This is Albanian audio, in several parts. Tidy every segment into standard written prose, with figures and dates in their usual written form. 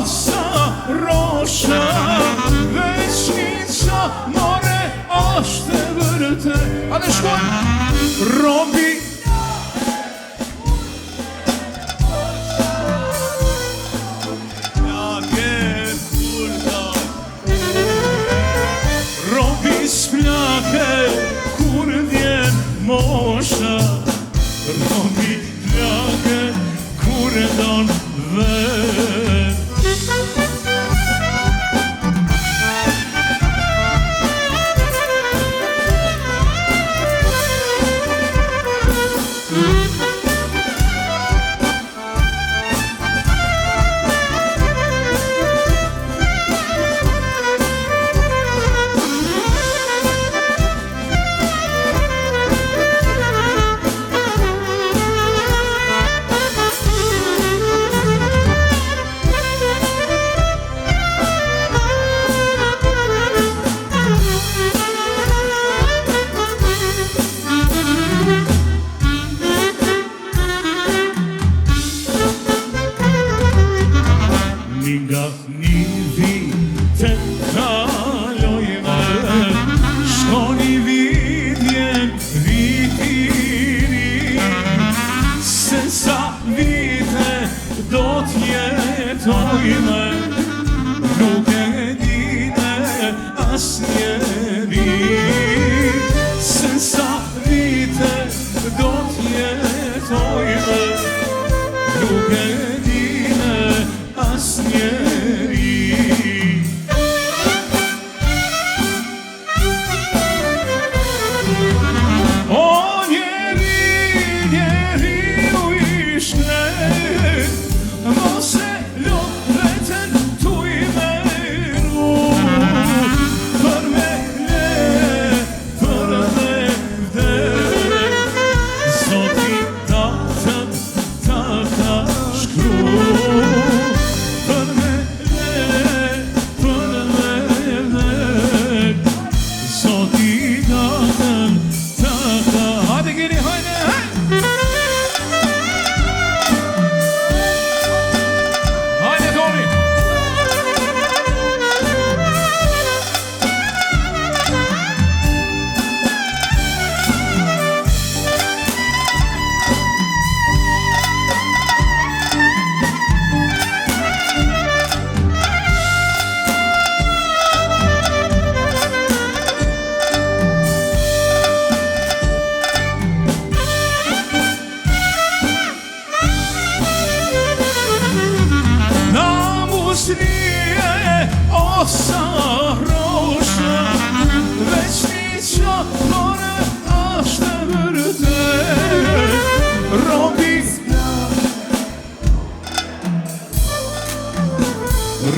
sa rosha, veç një qa more ashtë e vërte. A dhe shkojmë, robi kur vjen mosha, robi plake kur e don vet. Nga një vite kalojme, shko një vitjen vitiri, se sa vite do t'jetojme, nuk e dine as njeri, se sa vite do t'jetojme, nuk e dine as njeri. O njeri, njeri u ishlet, mos e lot veten tu i meru, për me le, për me vdet, Zoti tatën ta ka shkru. O sa rosha, veç një qa more ashtë e vërte,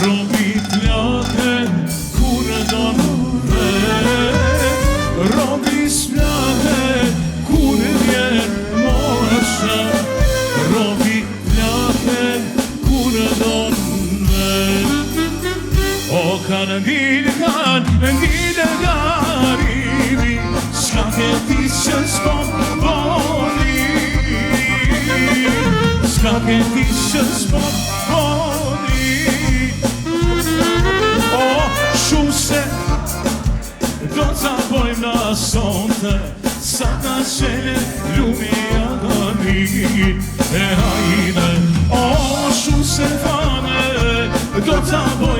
robi plake kur e don vet, robi s'plake kur vjen mosha, robi plake kur e don vet. O kanë ndile garimi, s'ka këti që s'pon boni, s'ka këti që s'pon boni. O shumë se do t'a bojmë na sonte, sa ka qene lumi agoni e hajne. O shumë se fane do t'a bojmë